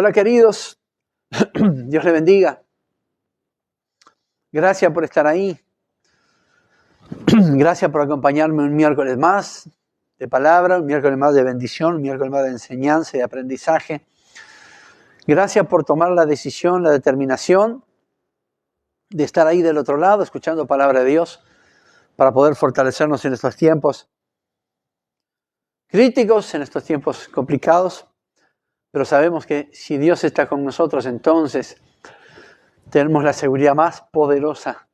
Hola queridos, Dios les bendiga. Gracias por estar ahí. Gracias por acompañarme un miércoles más de palabra, un miércoles más de bendición, un miércoles más de enseñanza y de aprendizaje. Gracias por tomar la decisión, la determinación de estar ahí del otro lado, escuchando palabra de Dios, para poder fortalecernos en estos tiempos críticos, en estos tiempos complicados. Pero sabemos que si Dios está con nosotros, entonces tenemos la seguridad más poderosa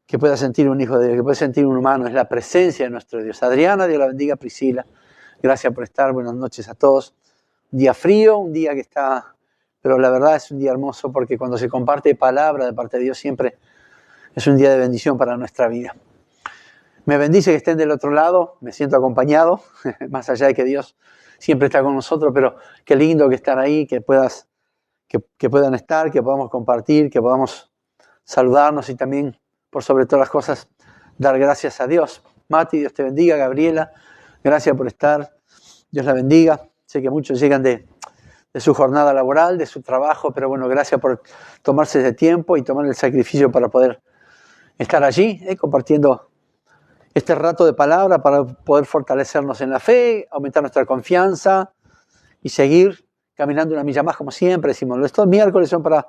que pueda sentir un hijo de Dios, que puede sentir un humano, es la presencia de nuestro Dios. Adriana, Dios la bendiga. Priscila, gracias por estar. Buenas noches a todos. Un día frío, un día que está, pero la verdad es un día hermoso porque cuando se comparte palabra de parte de Dios siempre es un día de bendición para nuestra vida. Me bendice que estén del otro lado, me siento acompañado, más allá de que Dios siempre está con nosotros, pero qué lindo que estar ahí, que puedan estar, que podamos compartir, que podamos saludarnos y también, por sobre todas las cosas, dar gracias a Dios. Mati, Dios te bendiga. Gabriela, gracias por estar. Dios la bendiga. Sé que muchos llegan de su jornada laboral, de su trabajo, pero bueno, gracias por tomarse ese tiempo y tomar el sacrificio para poder estar allí, compartiendo este rato de palabra para poder fortalecernos en la fe, aumentar nuestra confianza y seguir caminando una milla más, como siempre decimos. Estos miércoles son para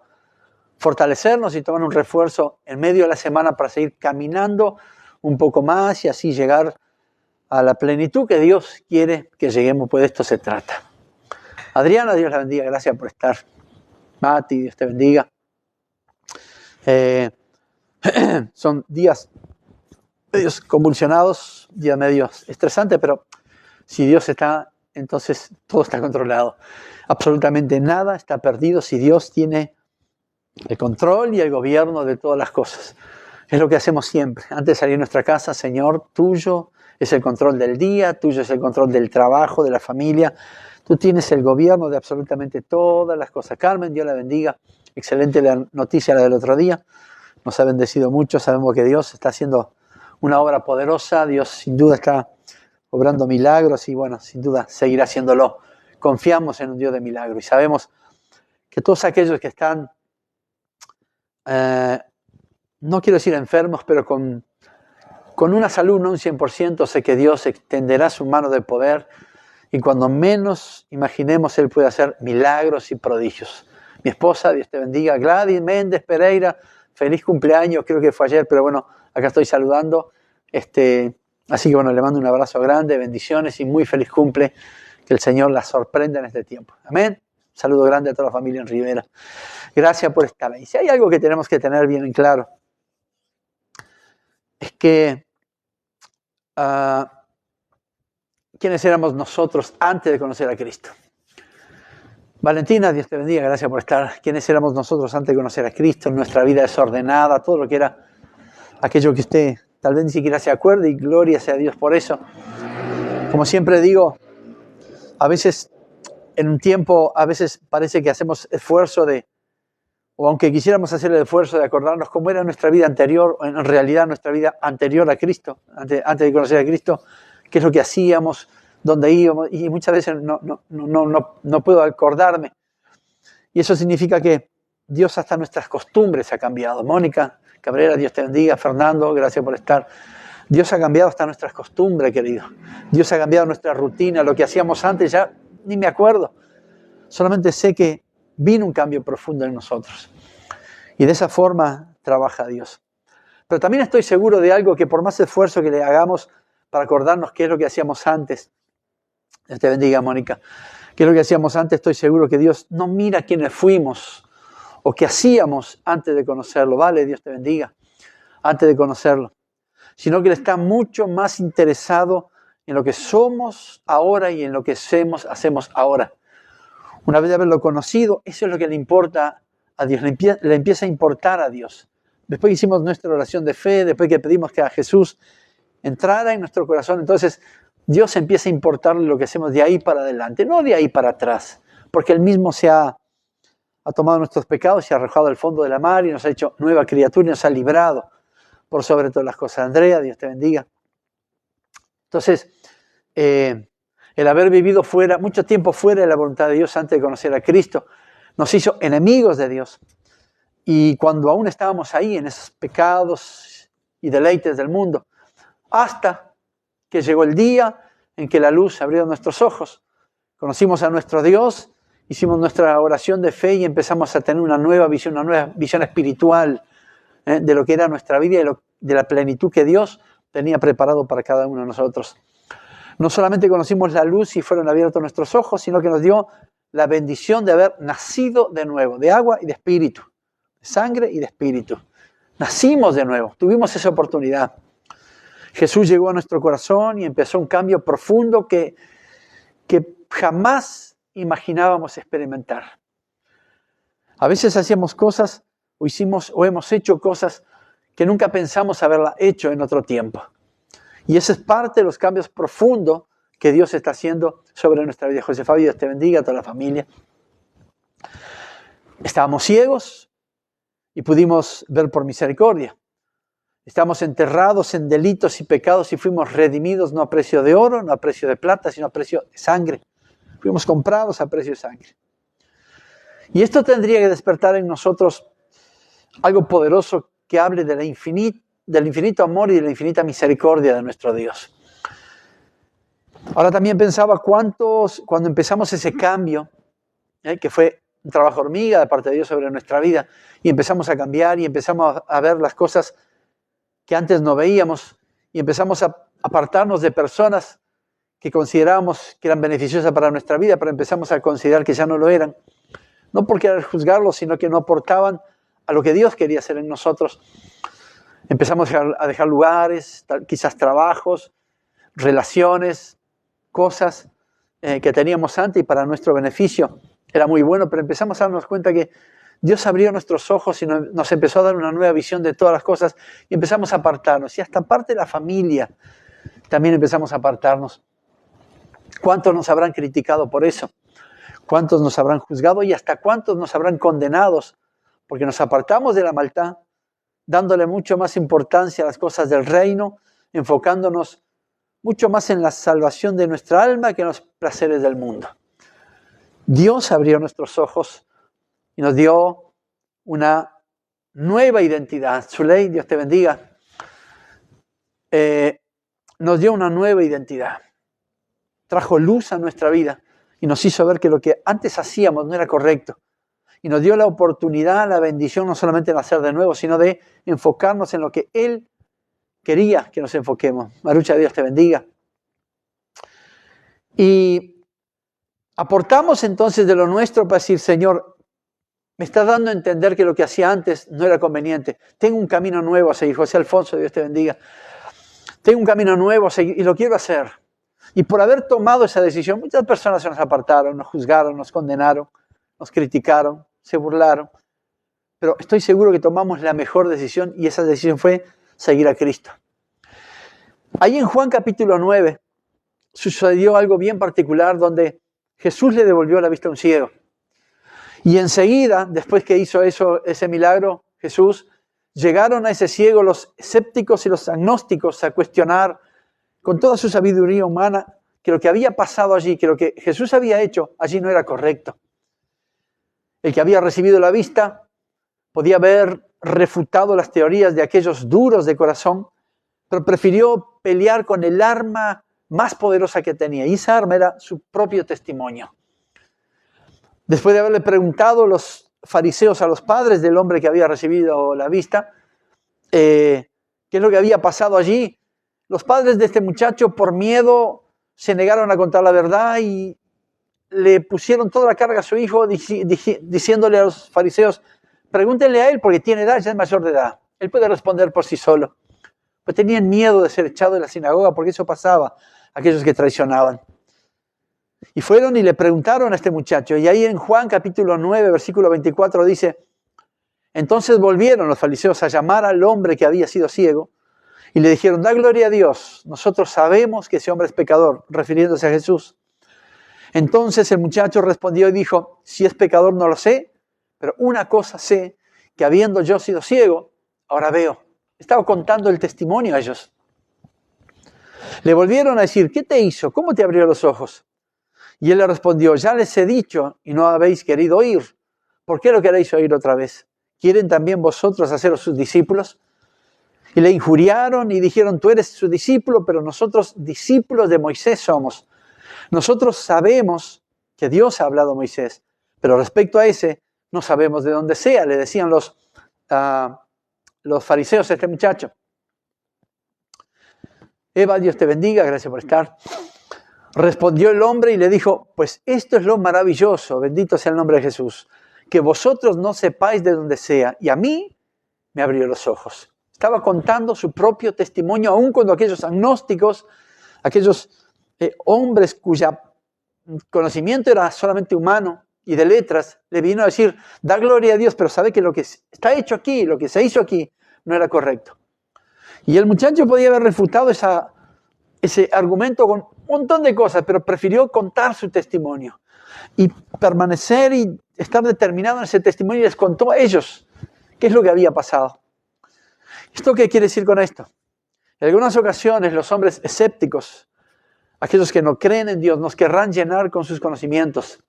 fortalecernos y tomar un refuerzo en medio de la semana para seguir caminando un poco más y así llegar a la plenitud que Dios quiere que lleguemos, pues de esto se trata. Adriana, Dios la bendiga, gracias por estar. Mati, Dios te bendiga. Son días medios convulsionados, días medios estresantes, pero si Dios está, entonces todo está controlado. Absolutamente nada está perdido si Dios tiene el control y el gobierno de todas las cosas. Es lo que hacemos siempre. Antes de salir de nuestra casa, Señor, tuyo es el control del día, tuyo es el control del trabajo, de la familia. Tú tienes el gobierno de absolutamente todas las cosas. Carmen, Dios la bendiga. Excelente la noticia la del otro día. Nos ha bendecido mucho. Sabemos que Dios está haciendo una obra poderosa. Dios sin duda está obrando milagros y bueno, sin duda seguirá haciéndolo. Confiamos en un Dios de milagros y sabemos que todos aquellos que están no quiero decir enfermos, pero con una salud, no un 100%, sé que Dios extenderá su mano de poder y cuando menos imaginemos, Él puede hacer milagros y prodigios. Mi esposa, Dios te bendiga, Gladys Méndez Pereira, feliz cumpleaños, creo que fue ayer, pero bueno, acá estoy saludando. Así que bueno, le mando un abrazo grande, bendiciones y muy feliz cumple, que el Señor la sorprenda en este tiempo. Amén. Saludo grande a toda la familia en Rivera. Gracias por estar ahí. Si hay algo que tenemos que tener bien en claro, es que ¿quiénes éramos nosotros antes de conocer a Cristo? Valentina, Dios te bendiga, gracias por estar. ¿Quiénes éramos nosotros antes de conocer a Cristo? Nuestra vida desordenada, todo lo que era aquello que usted tal vez ni siquiera se acuerde y gloria sea a Dios por eso. Como siempre digo, a veces en un tiempo, a veces parece que hacemos esfuerzo o aunque quisiéramos hacer el esfuerzo de acordarnos cómo era nuestra vida anterior, o en realidad nuestra vida anterior a Cristo, antes de conocer a Cristo, qué es lo que hacíamos, dónde íbamos, y muchas veces no puedo acordarme. Y eso significa que Dios hasta nuestras costumbres ha cambiado. Mónica Cabrera, Dios te bendiga. Fernando, gracias por estar. Dios ha cambiado hasta nuestras costumbres, querido. Dios ha cambiado nuestra rutina, lo que hacíamos antes ya ni me acuerdo. Solamente sé que vino un cambio profundo en nosotros. Y de esa forma trabaja Dios. Pero también estoy seguro de algo, que por más esfuerzo que le hagamos para acordarnos qué es lo que hacíamos antes, Dios te bendiga, Mónica, qué es lo que hacíamos antes, estoy seguro que Dios no mira quiénes fuimos o qué hacíamos antes de conocerlo, ¿vale? Dios te bendiga, antes de conocerlo. Sino que Él está mucho más interesado en lo que somos ahora y en lo que hacemos ahora. Una vez de haberlo conocido, eso es lo que le importa a Dios, le empieza a importar a Dios. Después que hicimos nuestra oración de fe, después que pedimos que a Jesús entrara en nuestro corazón, entonces Dios empieza a importarle lo que hacemos de ahí para adelante, no de ahí para atrás, porque Él mismo ha tomado nuestros pecados, se ha arrojado al fondo de la mar y nos ha hecho nueva criatura y nos ha librado por sobre todas las cosas. Andrea, Dios te bendiga. Entonces, El haber vivido mucho tiempo fuera de la voluntad de Dios antes de conocer a Cristo, nos hizo enemigos de Dios. Y cuando aún estábamos ahí en esos pecados y deleites del mundo, hasta que llegó el día en que la luz abrió nuestros ojos, conocimos a nuestro Dios, hicimos nuestra oración de fe y empezamos a tener una nueva visión espiritual de lo que era nuestra vida y de la plenitud que Dios tenía preparado para cada uno de nosotros. No solamente conocimos la luz y fueron abiertos nuestros ojos, sino que nos dio la bendición de haber nacido de nuevo, de agua y de espíritu, de sangre y de espíritu. Nacimos de nuevo, tuvimos esa oportunidad. Jesús llegó a nuestro corazón y empezó un cambio profundo que jamás imaginábamos experimentar. A veces hacíamos cosas o hemos hecho cosas que nunca pensamos haberla hecho en otro tiempo. Y esa es parte de los cambios profundos que Dios está haciendo sobre nuestra vida. José Fabio, Dios te bendiga, a toda la familia. Estábamos ciegos y pudimos ver por misericordia. Estábamos enterrados en delitos y pecados y fuimos redimidos no a precio de oro, no a precio de plata, sino a precio de sangre. Fuimos comprados a precio de sangre. Y esto tendría que despertar en nosotros algo poderoso que hable del infinito amor y de la infinita misericordia de nuestro Dios. Ahora también pensaba cuando empezamos ese cambio, que fue un trabajo hormiga de parte de Dios sobre nuestra vida, y empezamos a cambiar y empezamos a ver las cosas que antes no veíamos y empezamos a apartarnos de personas que considerábamos que eran beneficiosas para nuestra vida, pero empezamos a considerar que ya no lo eran. No por querer juzgarlos, sino que no aportaban a lo que Dios quería hacer en nosotros. Empezamos a dejar lugares, quizás trabajos, relaciones, cosas que teníamos antes y para nuestro beneficio era muy bueno, pero empezamos a darnos cuenta que Dios abrió nuestros ojos y nos empezó a dar una nueva visión de todas las cosas y empezamos a apartarnos. Y hasta parte de la familia también empezamos a apartarnos. ¿Cuántos nos habrán criticado por eso? ¿Cuántos nos habrán juzgado? Y hasta cuántos nos habrán condenado porque nos apartamos de la maldad, dándole mucho más importancia a las cosas del reino, enfocándonos mucho más en la salvación de nuestra alma que en los placeres del mundo. Dios abrió nuestros ojos y nos dio una nueva identidad. Zuley, Dios te bendiga. Nos dio una nueva identidad. Trajo luz a nuestra vida y nos hizo ver que lo que antes hacíamos no era correcto. Y nos dio la oportunidad, la bendición, no solamente de nacer de nuevo, sino de enfocarnos en lo que Él quería que nos enfoquemos. Marucha, Dios te bendiga. Y aportamos entonces de lo nuestro para decir, Señor, me está dando a entender que lo que hacía antes no era conveniente. Tengo un camino nuevo a seguir. José Alfonso, Dios te bendiga. Tengo un camino nuevo a seguir y lo quiero hacer. Y por haber tomado esa decisión, muchas personas se nos apartaron, nos juzgaron, nos condenaron, nos criticaron, se burlaron. Pero estoy seguro que tomamos la mejor decisión y esa decisión fue seguir a Cristo. Ahí en Juan capítulo 9 sucedió algo bien particular donde Jesús le devolvió la vista a un ciego. Y enseguida, después que hizo ese milagro, Jesús, llegaron a ese ciego los escépticos y los agnósticos a cuestionar con toda su sabiduría humana que lo que había pasado allí, que lo que Jesús había hecho allí no era correcto. El que había recibido la vista podía haber refutado las teorías de aquellos duros de corazón, pero prefirió pelear con el arma más poderosa que tenía, y esa arma era su propio testimonio. Después de haberle preguntado los fariseos a los padres del hombre que había recibido la vista, qué es lo que había pasado allí, los padres de este muchacho por miedo se negaron a contar la verdad y le pusieron toda la carga a su hijo diciéndole a los fariseos, pregúntenle a él porque tiene edad, ya es mayor de edad, él puede responder por sí solo. Pues tenían miedo de ser echado de la sinagoga porque eso pasaba a aquellos que traicionaban. Y fueron y le preguntaron a este muchacho, y ahí en Juan capítulo 9, versículo 24 dice, entonces volvieron los fariseos a llamar al hombre que había sido ciego y le dijeron, da gloria a Dios, nosotros sabemos que ese hombre es pecador, refiriéndose a Jesús. Entonces el muchacho respondió y dijo, si es pecador no lo sé, pero una cosa sé, que habiendo yo sido ciego, ahora veo. Estaba contando el testimonio a ellos. Le volvieron a decir, ¿qué te hizo? ¿Cómo te abrió los ojos? Y él le respondió, ya les he dicho y no habéis querido oír. ¿Por qué lo queréis oír otra vez? ¿Quieren también vosotros haceros sus discípulos? Y le injuriaron y dijeron, tú eres su discípulo, pero nosotros discípulos de Moisés somos. Nosotros sabemos que Dios ha hablado a Moisés, pero respecto a ese, no sabemos de dónde sea, le decían los fariseos a este muchacho. Eva, Dios te bendiga, gracias por estar. Respondió el hombre y le dijo, pues esto es lo maravilloso, bendito sea el nombre de Jesús, que vosotros no sepáis de dónde sea, y a mí me abrió los ojos. Estaba contando su propio testimonio, aun cuando aquellos agnósticos, aquellos hombres cuya conocimiento era solamente humano y de letras, le vino a decir, da gloria a Dios, pero sabe que lo que está hecho aquí, lo que se hizo aquí, no era correcto. Y el muchacho podía haber refutado ese argumento con un montón de cosas, pero prefirió contar su testimonio y permanecer y estar determinado en ese testimonio, y les contó a ellos qué es lo que había pasado. ¿Esto qué quiere decir con esto? En algunas ocasiones los hombres escépticos, aquellos que no creen en Dios, nos querrán llenar con sus conocimientos,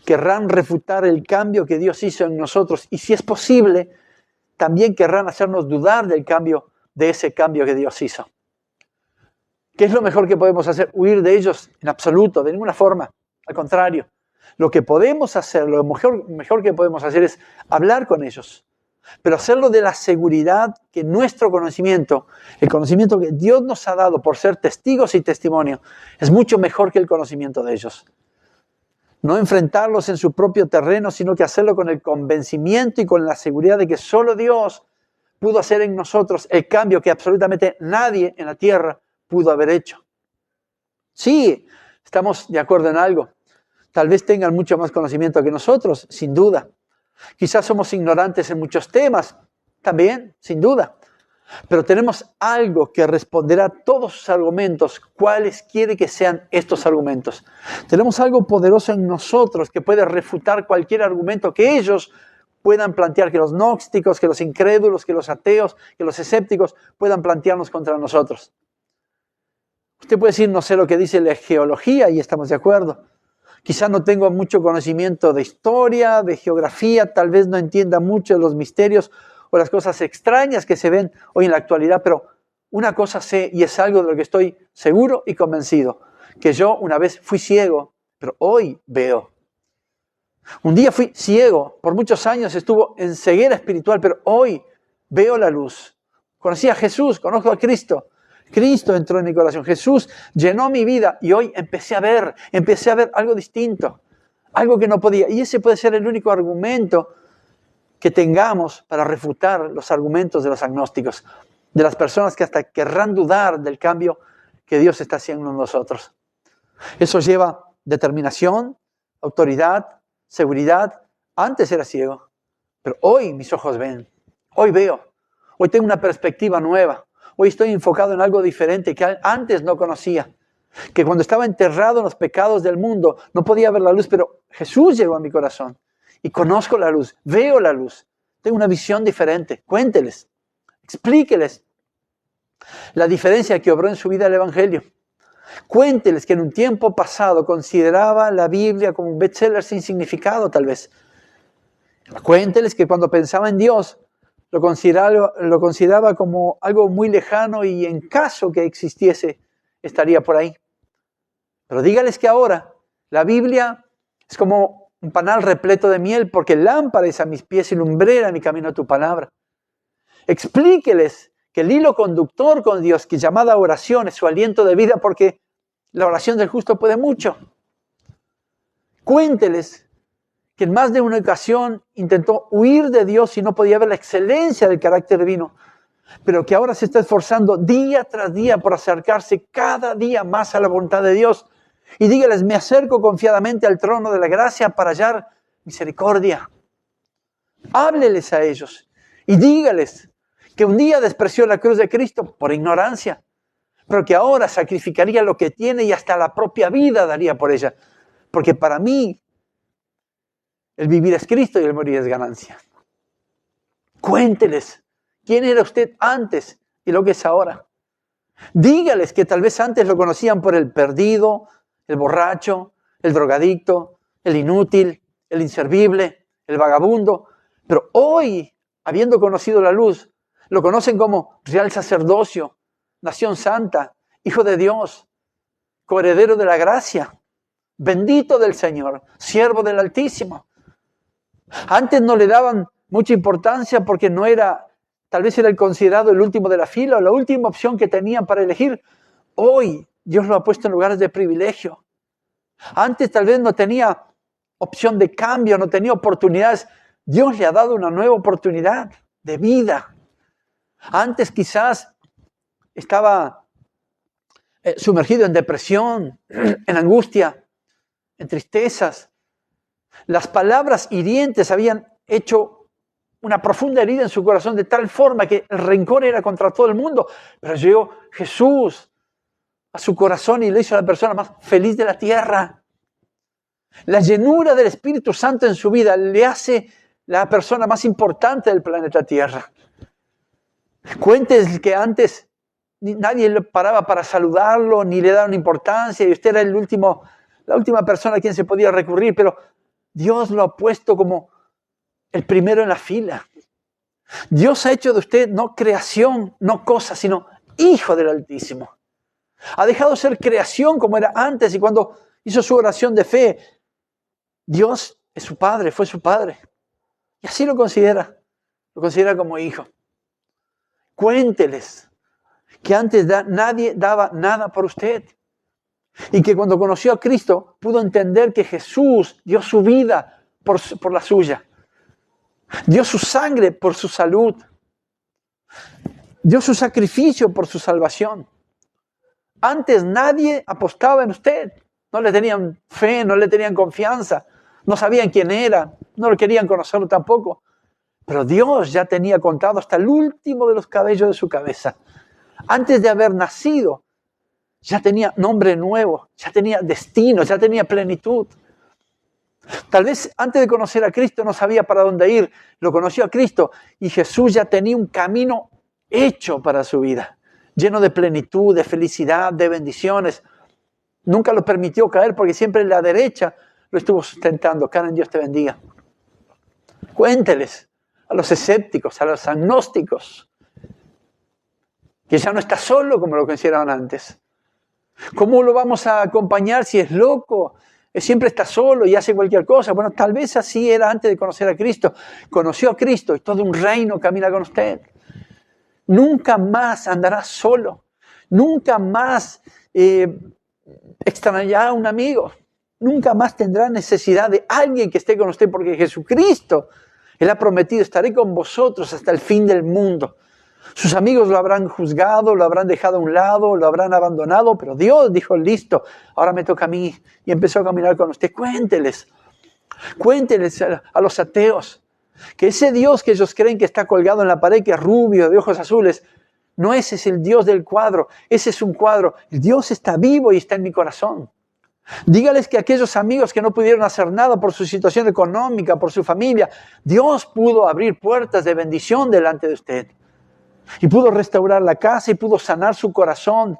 querrán refutar el cambio que Dios hizo en nosotros, y si es posible, también querrán hacernos dudar de ese cambio que Dios hizo. ¿Qué es lo mejor que podemos hacer? Huir de ellos en absoluto, de ninguna forma. Al contrario, lo que podemos hacer, lo mejor que podemos hacer es hablar con ellos, pero hacerlo de la seguridad que nuestro conocimiento, el conocimiento que Dios nos ha dado por ser testigos y testimonio, es mucho mejor que el conocimiento de ellos. No enfrentarlos en su propio terreno, sino que hacerlo con el convencimiento y con la seguridad de que solo Dios pudo hacer en nosotros el cambio que absolutamente nadie en la tierra pudo haber hecho. Sí, estamos de acuerdo en algo. Tal vez tengan mucho más conocimiento que nosotros, sin duda. Quizás somos ignorantes en muchos temas, también, sin duda. Pero tenemos algo que responderá a todos sus argumentos, cuáles quiere que sean estos argumentos. Tenemos algo poderoso en nosotros que puede refutar cualquier argumento que ellos puedan plantear, que los gnósticos, que los incrédulos, que los ateos, que los escépticos puedan plantearnos contra nosotros. Usted puede decir, no sé lo que dice la geología, y estamos de acuerdo. Quizás no tengo mucho conocimiento de historia, de geografía, tal vez no entienda mucho de los misterios o las cosas extrañas que se ven hoy en la actualidad, pero una cosa sé, y es algo de lo que estoy seguro y convencido, que yo una vez fui ciego, pero hoy veo. Un día fui ciego, por muchos años estuvo en ceguera espiritual, pero hoy veo la luz. Conocí a Jesús, conozco a Cristo. Cristo entró en mi corazón, Jesús llenó mi vida y hoy empecé a ver algo distinto, algo que no podía. Y ese puede ser el único argumento que tengamos para refutar los argumentos de los agnósticos, de las personas que hasta querrán dudar del cambio que Dios está haciendo en nosotros. Eso lleva determinación, autoridad, seguridad. Antes era ciego, pero hoy mis ojos ven, hoy veo, hoy tengo una perspectiva nueva. Hoy estoy enfocado en algo diferente que antes no conocía. Que cuando estaba enterrado en los pecados del mundo no podía ver la luz, pero Jesús llegó a mi corazón. Y conozco la luz, veo la luz. Tengo una visión diferente. Cuénteles, explíqueles la diferencia que obró en su vida el Evangelio. Cuénteles que en un tiempo pasado consideraba la Biblia como un bestseller sin significado, tal vez. Cuénteles que cuando pensaba en Dios, lo consideraba como algo muy lejano y en caso que existiese, estaría por ahí. Pero dígales que ahora la Biblia es como un panal repleto de miel, porque lámpara es a mis pies y lumbrera mi camino a tu palabra. Explíqueles que el hilo conductor con Dios, que llamada oración, es su aliento de vida, porque la oración del justo puede mucho. Cuénteles que en más de una ocasión intentó huir de Dios y no podía ver la excelencia del carácter divino, pero que ahora se está esforzando día tras día por acercarse cada día más a la voluntad de Dios. Y dígales, me acerco confiadamente al trono de la gracia para hallar misericordia. Hábleles a ellos y dígales que un día despreció la cruz de Cristo por ignorancia, pero que ahora sacrificaría lo que tiene y hasta la propia vida daría por ella. Porque para mí, el vivir es Cristo y el morir es ganancia. Cuénteles quién era usted antes y lo que es ahora. Dígales que tal vez antes lo conocían por el perdido, el borracho, el drogadicto, el inútil, el inservible, el vagabundo. Pero hoy, habiendo conocido la luz, lo conocen como real sacerdocio, nación santa, hijo de Dios, coheredero de la gracia, bendito del Señor, siervo del Altísimo. Antes no le daban mucha importancia porque no era, tal vez era el considerado el último de la fila o la última opción que tenían para elegir. Hoy Dios lo ha puesto en lugares de privilegio. Antes tal vez no tenía opción de cambio, no tenía oportunidades. Dios le ha dado una nueva oportunidad de vida. Antes quizás estaba sumergido en depresión, en angustia, en tristezas. Las palabras hirientes habían hecho una profunda herida en su corazón de tal forma que el rencor era contra todo el mundo. Pero llegó Jesús a su corazón y le hizo a la persona más feliz de la tierra. La llenura del Espíritu Santo en su vida le hace la persona más importante del planeta Tierra. Cuentes que antes nadie le paraba para saludarlo, ni le daban importancia, y usted era la última persona a quien se podía recurrir, pero Dios lo ha puesto como el primero en la fila. Dios ha hecho de usted no creación, no cosa, sino hijo del Altísimo. Ha dejado de ser creación como era antes, y cuando hizo su oración de fe, Dios es su padre, fue su padre. Y así lo considera como hijo. Cuénteles que antes nadie daba nada por usted. Y que cuando conoció a Cristo pudo entender que Jesús dio su vida por la suya. Dio su sangre por su salud. Dio su sacrificio por su salvación. Antes nadie apostaba en usted. No le tenían fe, no le tenían confianza. No sabían quién era, no lo querían conocerlo tampoco. Pero Dios ya tenía contado hasta el último de los cabellos de su cabeza. Antes de haber nacido, ya tenía nombre nuevo, ya tenía destino, ya tenía plenitud. Tal vez antes de conocer a Cristo no sabía para dónde ir, lo conoció a Cristo y Jesús ya tenía un camino hecho para su vida, lleno de plenitud, de felicidad, de bendiciones. Nunca lo permitió caer porque siempre en la derecha lo estuvo sustentando. Karen, Dios te bendiga. Cuénteles a los escépticos, a los agnósticos, que ya no está solo como lo consideraban antes. ¿Cómo lo vamos a acompañar si es loco? Siempre está solo y hace cualquier cosa. Bueno, tal vez así era antes de conocer a Cristo. Conoció a Cristo y todo un reino camina con usted. Nunca más andará solo. Nunca más extrañará a un amigo. Nunca más tendrá necesidad de alguien que esté con usted, porque Jesucristo, Él ha prometido, estaré con vosotros hasta el fin del mundo. Sus amigos lo habrán juzgado, lo habrán dejado a un lado, lo habrán abandonado, pero Dios dijo, listo, ahora me toca a mí, y empezó a caminar con usted. Cuénteles a los ateos, que ese Dios que ellos creen que está colgado en la pared, que es rubio, de ojos azules, no ese es el Dios del cuadro, ese es un cuadro. El Dios está vivo y está en mi corazón. Dígales que aquellos amigos que no pudieron hacer nada por su situación económica, por su familia, Dios pudo abrir puertas de bendición delante de usted. Y pudo restaurar la casa y pudo sanar su corazón.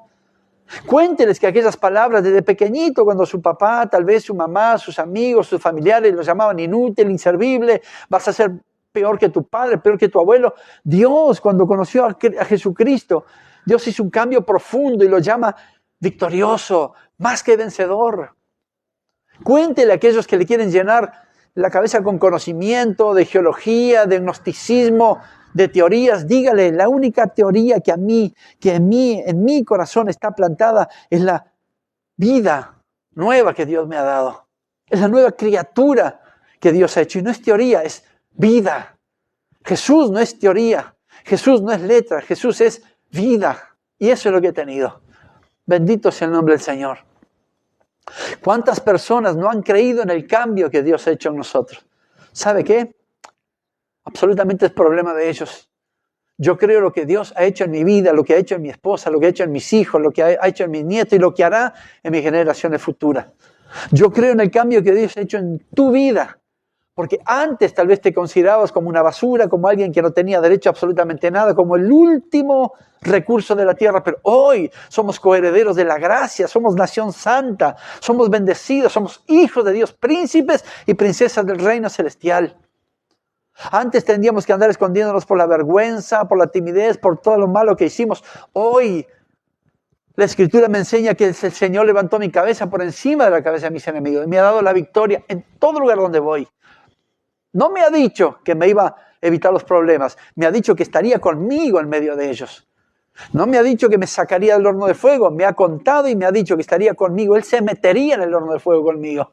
Cuénteles que aquellas palabras desde pequeñito, cuando su papá, tal vez su mamá, sus amigos, sus familiares los llamaban inútil, inservible, vas a ser peor que tu padre, peor que tu abuelo. Dios, cuando conoció a Jesucristo, Dios hizo un cambio profundo y lo llama victorioso, más que vencedor. Cuéntele a aquellos que le quieren llenar la cabeza con conocimiento de geología, de gnosticismo, de teorías. Dígale, la única teoría que en mi corazón está plantada es la vida nueva que Dios me ha dado. Es la nueva criatura que Dios ha hecho. Y no es teoría, es vida. Jesús no es teoría, Jesús no es letra, Jesús es vida. Y eso es lo que he tenido. Bendito sea el nombre del Señor. ¿Cuántas personas no han creído en el cambio que Dios ha hecho en nosotros? ¿Sabe qué? Absolutamente es problema de ellos. Yo creo lo que Dios ha hecho en mi vida, lo que ha hecho en mi esposa, lo que ha hecho en mis hijos, lo que ha hecho en mis nietos y lo que hará en mis generaciones futuras. Yo creo en el cambio que Dios ha hecho en tu vida, Porque antes tal vez te considerabas como una basura, como alguien que no tenía derecho a absolutamente nada, como el último recurso de la tierra. Pero hoy somos coherederos de la gracia, somos nación santa, somos bendecidos, somos hijos de Dios, príncipes y princesas del reino celestial. Antes tendríamos que andar escondiéndonos por la vergüenza, por la timidez, por todo lo malo que hicimos. Hoy la Escritura me enseña que el Señor levantó mi cabeza por encima de la cabeza de mis enemigos. Me ha dado la victoria en todo lugar donde voy. No me ha dicho que me iba a evitar los problemas. Me ha dicho que estaría conmigo en medio de ellos. No me ha dicho que me sacaría del horno de fuego. Me ha contado y me ha dicho que estaría conmigo. Él se metería en el horno de fuego conmigo.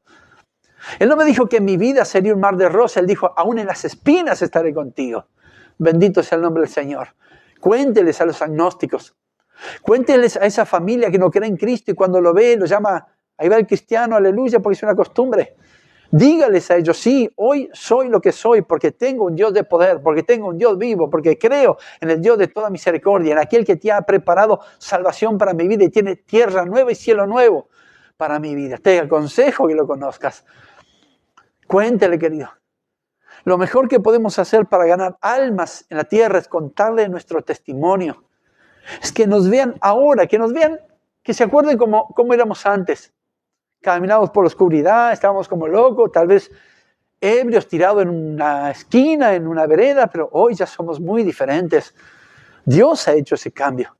Él no me dijo que mi vida sería un mar de rosa. Él dijo, aún en las espinas estaré contigo. Bendito sea el nombre del Señor. Cuénteles a los agnósticos. Cuénteles a esa familia que no cree en Cristo y cuando lo ve lo llama, ahí va el cristiano, aleluya, porque es una costumbre. Dígales a ellos, sí, hoy soy lo que soy porque tengo un Dios de poder, porque tengo un Dios vivo, porque creo en el Dios de toda misericordia, en aquel que te ha preparado salvación para mi vida y tiene tierra nueva y cielo nuevo para mi vida. Te aconsejo que lo conozcas. Cuéntele, querido. Lo mejor que podemos hacer para ganar almas en la tierra es contarle nuestro testimonio. Es que nos vean ahora, que nos vean, que se acuerden cómo éramos antes. Caminábamos por la oscuridad, estábamos como locos, tal vez ebrios, tirados en una esquina, en una vereda, pero hoy ya somos muy diferentes. Dios ha hecho ese cambio.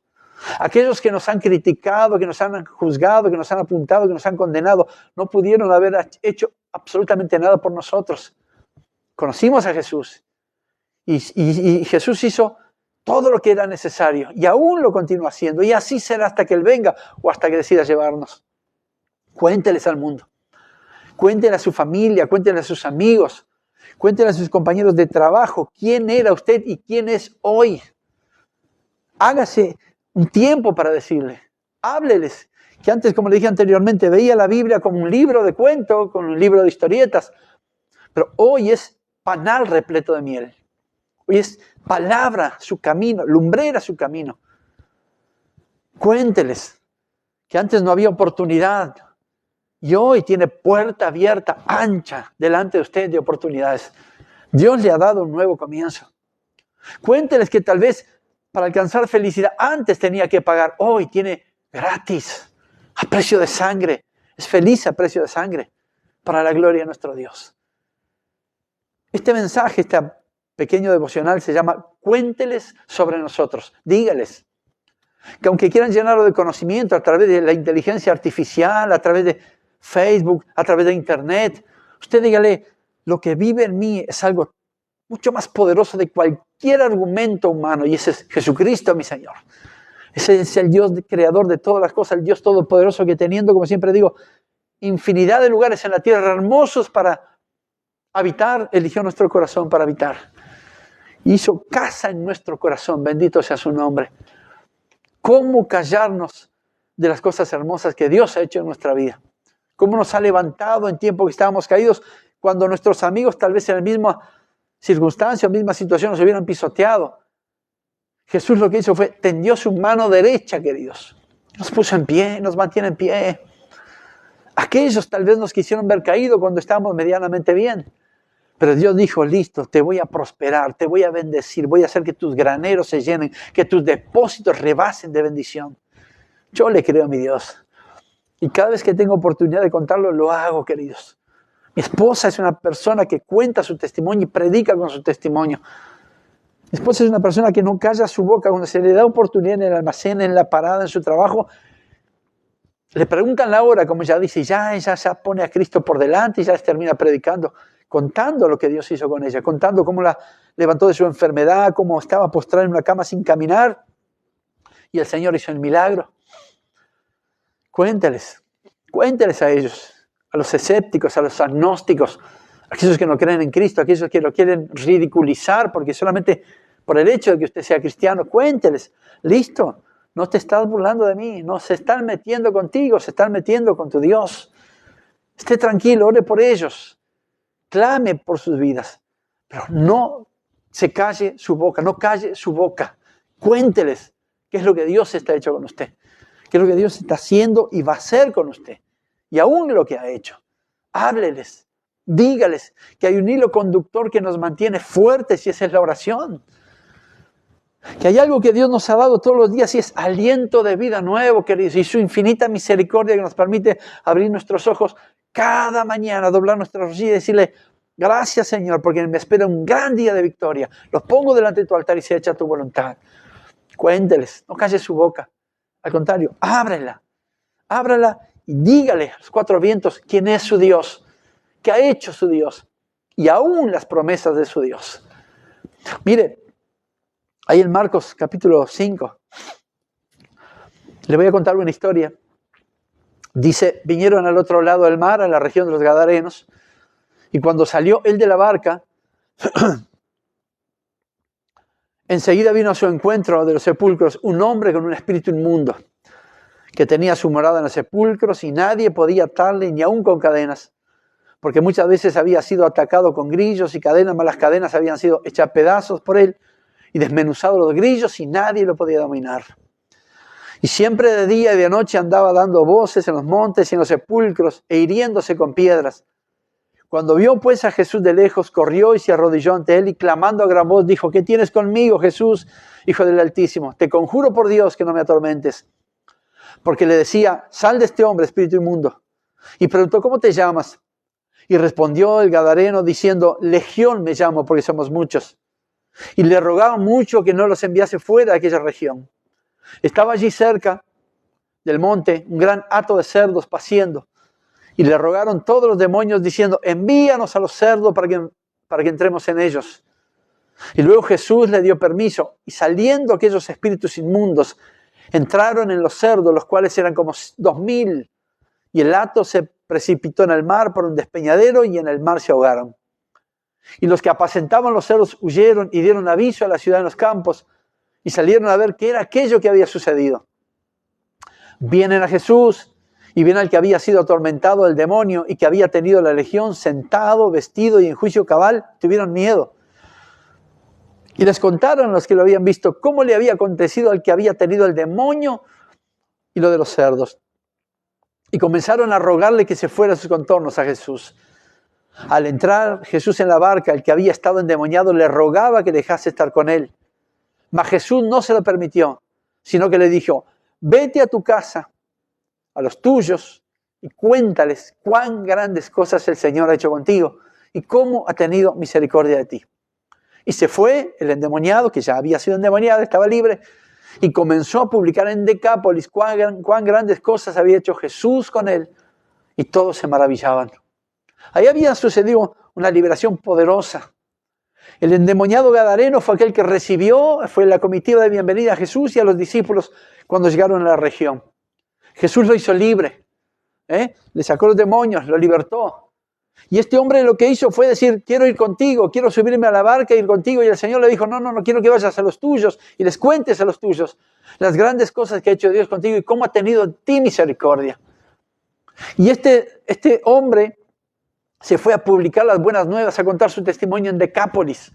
Aquellos que nos han criticado, que nos han juzgado, que nos han apuntado, que nos han condenado, no pudieron haber hecho absolutamente nada por nosotros. Conocimos a Jesús y Jesús hizo todo lo que era necesario y aún lo continúa haciendo y así será hasta que Él venga o hasta que decida llevarnos. Cuénteles al mundo, cuéntenle a su familia, cuéntenle a sus amigos, cuéntenle a sus compañeros de trabajo quién era usted y quién es hoy. Hágase un tiempo para decirle, hábleles, que antes, como le dije anteriormente, veía la Biblia como un libro de cuentos, como un libro de historietas, pero hoy es panal repleto de miel. Hoy es palabra su camino, lumbrera su camino. Cuénteles que antes no había oportunidad y hoy tiene puerta abierta, ancha, delante de usted de oportunidades. Dios le ha dado un nuevo comienzo. Cuénteles que tal vez para alcanzar felicidad antes tenía que pagar, hoy tiene gratis, a precio de sangre. Es feliz a precio de sangre, para la gloria de nuestro Dios. Este mensaje, este pequeño devocional se llama Cuénteles sobre nosotros. Dígales que aunque quieran llenarlo de conocimiento a través de la inteligencia artificial, a través de Facebook, a través de Internet, usted dígale, lo que vive en mí es algo mucho más poderoso de cualquier argumento humano y ese es Jesucristo, mi Señor. Ese es el Dios creador de todas las cosas, el Dios todopoderoso que teniendo, como siempre digo, infinidad de lugares en la tierra hermosos para habitar, eligió nuestro corazón para habitar. Hizo casa en nuestro corazón, bendito sea su nombre. ¿Cómo callarnos de las cosas hermosas que Dios ha hecho en nuestra vida? ¿Cómo nos ha levantado en tiempo que estábamos caídos cuando nuestros amigos tal vez en la misma circunstancia o misma situación nos hubieran pisoteado? Jesús lo que hizo fue, tendió su mano derecha, queridos. Nos puso en pie, nos mantiene en pie. Aquellos tal vez nos quisieron ver caído cuando estábamos medianamente bien. Pero Dios dijo, listo, te voy a prosperar, te voy a bendecir, voy a hacer que tus graneros se llenen, que tus depósitos rebasen de bendición. Yo le creo a mi Dios. Y cada vez que tengo oportunidad de contarlo, lo hago, queridos. Mi esposa es una persona que cuenta su testimonio y predica con su testimonio. Mi esposa es una persona que no calla su boca. Cuando se le da oportunidad en el almacén, en la parada, en su trabajo, le preguntan la hora, como ya dice, ya pone a Cristo por delante y ya termina predicando, contando lo que Dios hizo con ella, contando cómo la levantó de su enfermedad, cómo estaba postrada en una cama sin caminar y el Señor hizo el milagro. Cuénteles a ellos, a los escépticos, a los agnósticos, a aquellos que no creen en Cristo, a aquellos que lo quieren ridiculizar porque solamente por el hecho de que usted sea cristiano, cuénteles, listo, no te estás burlando de mí, no se están metiendo contigo, se están metiendo con tu Dios. Esté tranquilo, ore por ellos, clame por sus vidas, pero no se calle su boca, no calle su boca. Cuénteles qué es lo que Dios está hecho con usted, qué es lo que Dios está haciendo y va a hacer con usted, y aún lo que ha hecho. Hábleles, Dígales que hay un hilo conductor que nos mantiene fuertes y esa es la oración. Que hay algo que Dios nos ha dado todos los días y es aliento de vida nuevo, queridos, y su infinita misericordia que nos permite abrir nuestros ojos cada mañana, doblar nuestras rodillas y decirle, gracias Señor, porque me espera un gran día de victoria. Los pongo delante de tu altar y se echa tu voluntad. Cuénteles, no calle su boca. Al contrario, ábrela y dígale a los cuatro vientos quién es su Dios, qué ha hecho su Dios y aún las promesas de su Dios. Mire, ahí en Marcos capítulo 5, le voy a contar una historia. Dice, vinieron al otro lado del mar, a la región de los Gadarenos, y cuando salió él de la barca, enseguida vino a su encuentro de los sepulcros un hombre con un espíritu inmundo, que tenía su morada en los sepulcros y nadie podía atarle ni aun con cadenas, porque muchas veces había sido atacado con grillos y cadenas, mas las cadenas habían sido hechas pedazos por él y desmenuzado los grillos y nadie lo podía dominar. Y siempre de día y de noche andaba dando voces en los montes y en los sepulcros e hiriéndose con piedras. Cuando vio pues a Jesús de lejos, corrió y se arrodilló ante él y clamando a gran voz dijo, ¿qué tienes conmigo, Jesús, Hijo del Altísimo? Te conjuro por Dios que no me atormentes. Porque le decía, sal de este hombre, espíritu inmundo. Y preguntó, ¿cómo te llamas? Y respondió el gadareno diciendo, Legión me llamo porque somos muchos. Y le rogaba mucho que no los enviase fuera de aquella región. Estaba allí cerca del monte un gran hato de cerdos paciendo. Y le rogaron todos los demonios diciendo, envíanos a los cerdos para que entremos en ellos. Y luego Jesús le dio permiso. Y saliendo aquellos espíritus inmundos, entraron en los cerdos, los cuales eran como 2000. Y el hato se precipitó en el mar por un despeñadero y en el mar se ahogaron. Y los que apacentaban los cerdos huyeron y dieron aviso a la ciudad en los campos y salieron a ver qué era aquello que había sucedido. Vienen a Jesús y ven al que había sido atormentado del demonio y que había tenido la legión sentado, vestido y en juicio cabal. Tuvieron miedo. Y les contaron a los que lo habían visto cómo le había acontecido al que había tenido el demonio y lo de los cerdos. Y comenzaron a rogarle que se fuera a sus contornos a Jesús. Al entrar Jesús en la barca, el que había estado endemoniado le rogaba que dejase estar con él. Mas Jesús no se lo permitió, sino que le dijo, vete a tu casa, a los tuyos, y cuéntales cuán grandes cosas el Señor ha hecho contigo y cómo ha tenido misericordia de ti. Y se fue el endemoniado, que ya había sido endemoniado, estaba libre, y comenzó a publicar en Decápolis cuán grandes cosas había hecho Jesús con él, y todos se maravillaban. Ahí había sucedido una liberación poderosa. El endemoniado gadareno fue aquel que recibió, fue la comitiva de bienvenida a Jesús y a los discípulos cuando llegaron a la región. Jesús lo hizo libre, le sacó los demonios, lo libertó. Y este hombre lo que hizo fue decir, quiero ir contigo, quiero subirme a la barca e ir contigo. Y el Señor le dijo, no quiero que vayas a los tuyos y les cuentes a los tuyos las grandes cosas que ha hecho Dios contigo y cómo ha tenido de ti misericordia. Y este hombre se fue a publicar las buenas nuevas, a contar su testimonio en Decápolis.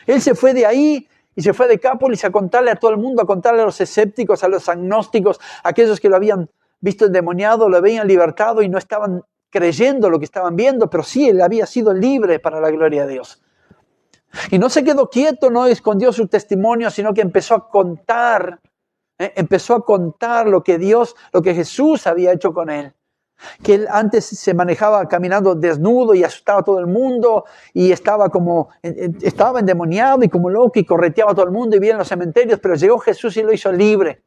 Él se fue de ahí y se fue a Decápolis a contarle a todo el mundo, a contarle a los escépticos, a los agnósticos, a aquellos que lo habían visto endemoniado, lo habían libertado y no estaban creyendo lo que estaban viendo, pero sí, él había sido libre para la gloria de Dios. Y no se quedó quieto, no escondió su testimonio, sino que empezó a contar lo que Jesús había hecho con él. Que él antes se manejaba caminando desnudo y asustaba a todo el mundo y estaba endemoniado y como loco y correteaba a todo el mundo y vivía en los cementerios, pero llegó Jesús y lo hizo libre.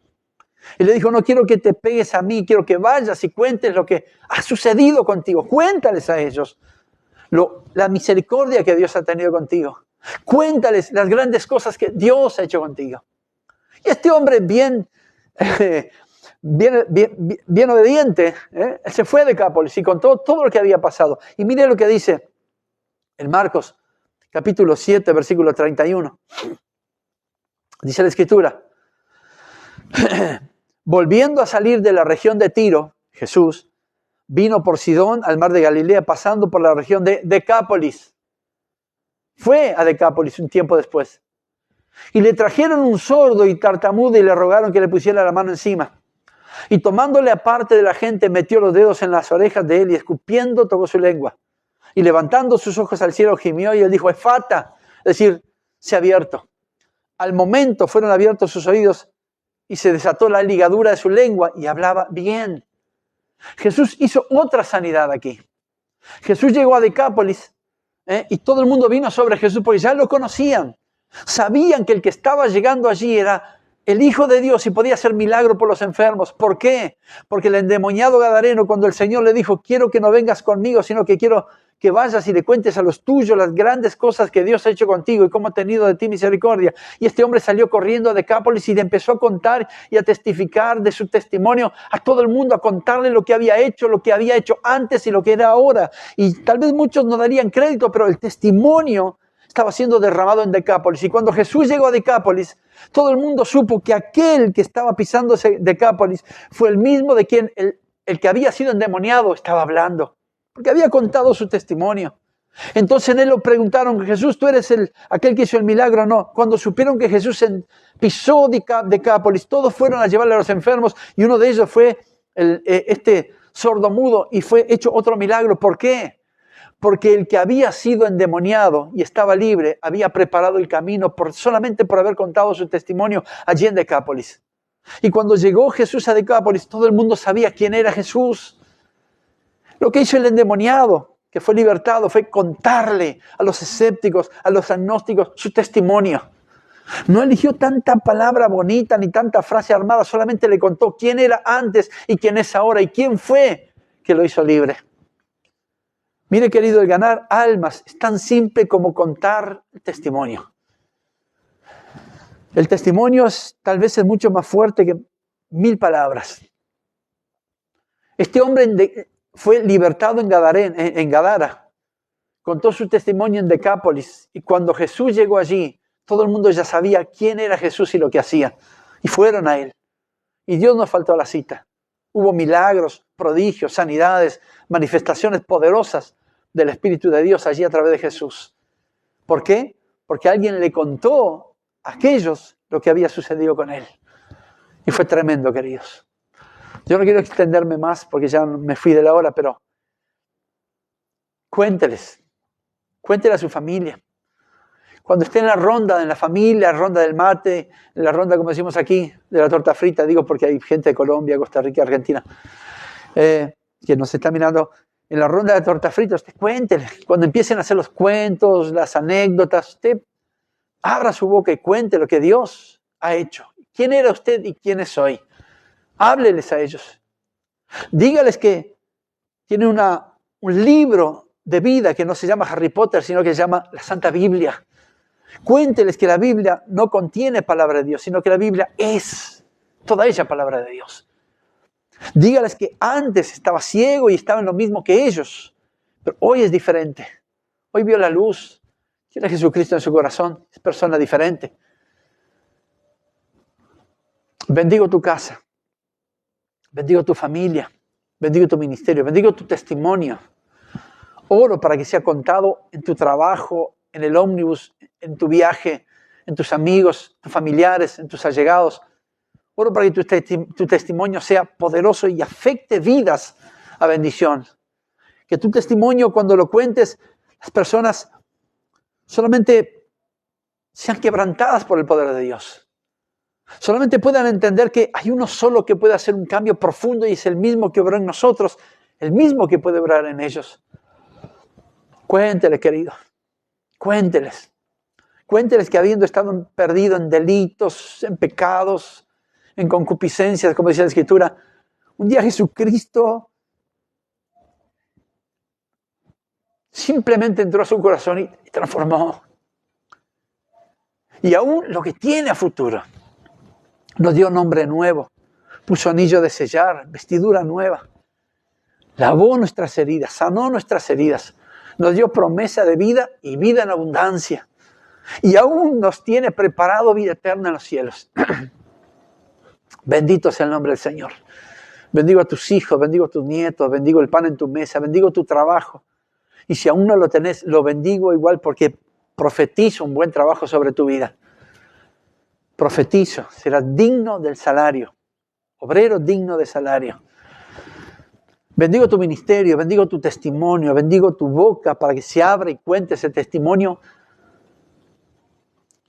Y le dijo, no quiero que te pegues a mí, quiero que vayas y cuentes lo que ha sucedido contigo. Cuéntales a ellos la misericordia que Dios ha tenido contigo. Cuéntales las grandes cosas que Dios ha hecho contigo. Y este hombre bien obediente, se fue a Decápolis y contó todo lo que había pasado. Y mire lo que dice en Marcos capítulo 7, versículo 31. Dice la Escritura, volviendo a salir de la región de Tiro, Jesús vino por Sidón al mar de Galilea, pasando por la región de Decápolis. Fue a Decápolis un tiempo después. Y le trajeron un sordo y tartamudo y le rogaron que le pusiera la mano encima. Y tomándole aparte de la gente, metió los dedos en las orejas de él y escupiendo tocó su lengua. Y levantando sus ojos al cielo gimió y él dijo, Efata, es decir, se ha abierto. Al momento fueron abiertos sus oídos y se desató la ligadura de su lengua y hablaba bien. Jesús hizo otra sanidad aquí. Jesús llegó a Decápolis y todo el mundo vino sobre Jesús porque ya lo conocían. Sabían que el que estaba llegando allí era el Hijo de Dios y podía hacer milagro por los enfermos. ¿Por qué? Porque el endemoniado gadareno, cuando el Señor le dijo, quiero que no vengas conmigo, sino que quiero que vayas y le cuentes a los tuyos las grandes cosas que Dios ha hecho contigo y cómo ha tenido de ti misericordia. Y este hombre salió corriendo a Decápolis y le empezó a contar y a testificar de su testimonio a todo el mundo, a contarle lo que había hecho antes y lo que era ahora. Y tal vez muchos no darían crédito, pero el testimonio estaba siendo derramado en Decápolis. Y cuando Jesús llegó a Decápolis, todo el mundo supo que aquel que estaba pisando Decápolis fue el mismo de quien el que había sido endemoniado estaba hablando, porque había contado su testimonio. Entonces en él lo preguntaron, Jesús, ¿tú eres aquel que hizo el milagro o no? Cuando supieron que Jesús pisó Decápolis, todos fueron a llevarle a los enfermos y uno de ellos fue este sordomudo y fue hecho otro milagro. ¿Por qué? Porque el que había sido endemoniado y estaba libre había preparado el camino solamente por haber contado su testimonio allí en Decápolis. Y cuando llegó Jesús a Decápolis, todo el mundo sabía quién era Jesús. Lo que hizo el endemoniado, que fue libertado, fue contarle a los escépticos, a los agnósticos, su testimonio. No eligió tanta palabra bonita ni tanta frase armada, solamente le contó quién era antes y quién es ahora y quién fue que lo hizo libre. Mire, querido, el ganar almas es tan simple como contar el testimonio. El testimonio tal vez es mucho más fuerte que 1000 palabras. Este hombre fue libertado en Gadara, contó su testimonio en Decápolis, y cuando Jesús llegó allí, todo el mundo ya sabía quién era Jesús y lo que hacía, y fueron a él. Y Dios no faltó a la cita. Hubo milagros, prodigios, sanidades, manifestaciones poderosas del Espíritu de Dios allí a través de Jesús. ¿Por qué? Porque alguien le contó a aquellos lo que había sucedido con él. Y fue tremendo, queridos. Yo no quiero extenderme más porque ya me fui de la hora, pero cuéntele a su familia. Cuando esté en la familia, la ronda del mate, en la ronda, como decimos aquí, de la torta frita, digo porque hay gente de Colombia, Costa Rica, Argentina, que nos está mirando, en la ronda de torta frita, usted cuéntele. Cuando empiecen a hacer los cuentos, las anécdotas, usted abra su boca y cuente lo que Dios ha hecho. ¿Quién era usted y quién es hoy? Hábleles a ellos. Dígales que tiene un libro de vida que no se llama Harry Potter, sino que se llama la Santa Biblia. Cuénteles que la Biblia no contiene palabra de Dios, sino que la Biblia es toda ella palabra de Dios. Dígales que antes estaba ciego y estaba en lo mismo que ellos, pero hoy es diferente. Hoy vio la luz, tiene a Jesucristo en su corazón, es persona diferente. Bendigo tu casa, bendigo tu familia, bendigo tu ministerio, bendigo tu testimonio. Oro para que sea contado en tu trabajo, en el ómnibus, en tu viaje, en tus amigos, tus familiares, en tus allegados. Oro para que tu testimonio sea poderoso y afecte vidas a bendición. Que tu testimonio, cuando lo cuentes, las personas solamente sean quebrantadas por el poder de Dios. Solamente puedan entender que hay uno solo que puede hacer un cambio profundo y es el mismo que obró en nosotros, el mismo que puede obrar en ellos. Cuénteles, querido. Cuénteles. Cuénteles que habiendo estado perdido en delitos, en pecados, en concupiscencias, como dice la Escritura, un día Jesucristo simplemente entró a su corazón y transformó. Y aún lo que tiene a futuro, nos dio nombre nuevo, puso anillo de sellar, vestidura nueva, lavó nuestras heridas, sanó nuestras heridas, nos dio promesa de vida y vida en abundancia. Y aún nos tiene preparado vida eterna en los cielos. Bendito sea el nombre del Señor. Bendigo a tus hijos, bendigo a tus nietos, bendigo el pan en tu mesa, bendigo tu trabajo. Y si aún no lo tenés, lo bendigo igual porque profetizo un buen trabajo sobre tu vida. Profetizo, serás digno del salario, obrero digno de salario. Bendigo tu ministerio, bendigo tu testimonio, bendigo tu boca para que se abra y cuente ese testimonio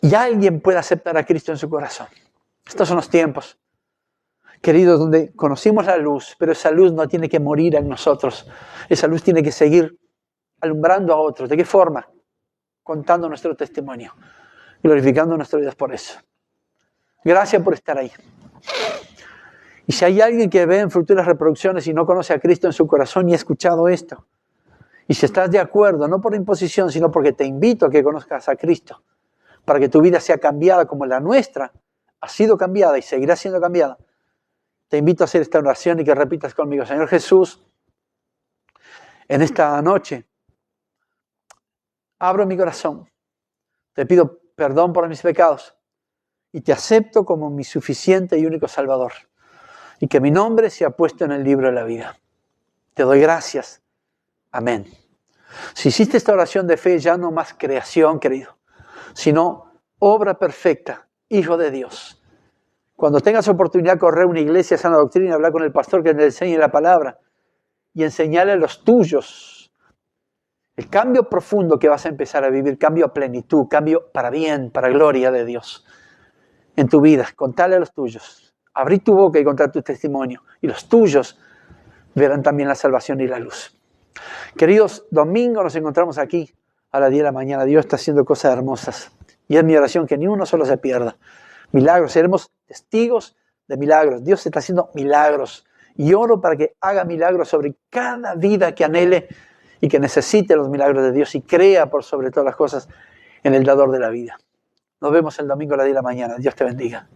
y alguien pueda aceptar a Cristo en su corazón. Estos son los tiempos, queridos, donde conocimos la luz, pero esa luz no tiene que morir en nosotros. Esa luz tiene que seguir alumbrando a otros. ¿De qué forma? Contando nuestro testimonio, glorificando nuestro Dios por eso. Gracias por estar ahí. Y si hay alguien que ve en futuras reproducciones y no conoce a Cristo en su corazón y ha escuchado esto, y si estás de acuerdo, no por imposición, sino porque te invito a que conozcas a Cristo, para que tu vida sea cambiada como la nuestra ha sido cambiada y seguirá siendo cambiada, te invito a hacer esta oración y que repitas conmigo: Señor Jesús, en esta noche abro mi corazón, te pido perdón por mis pecados y te acepto como mi suficiente y único Salvador, y que mi nombre sea puesto en el libro de la vida. Te doy gracias. Amén. Si hiciste esta oración de fe, ya no más creación, querido, sino obra perfecta, Hijo de Dios. Cuando tengas oportunidad, correr a una iglesia, sana doctrina, hablar con el pastor que te enseñe la palabra y enseñarle a los tuyos el cambio profundo que vas a empezar a vivir, cambio a plenitud, cambio para bien, para gloria de Dios en tu vida. Contale a los tuyos. Abrí tu boca y contar tu testimonio, y los tuyos verán también la salvación y la luz. Queridos, domingo nos encontramos aquí a las 10 de la mañana. Dios está haciendo cosas hermosas. Y es mi oración que ni uno solo se pierda. Milagros, seremos testigos de milagros. Dios está haciendo milagros. Y oro para que haga milagros sobre cada vida que anhele y que necesite los milagros de Dios y crea por sobre todas las cosas en el dador de la vida. Nos vemos el domingo a las 10 de la mañana. Dios te bendiga.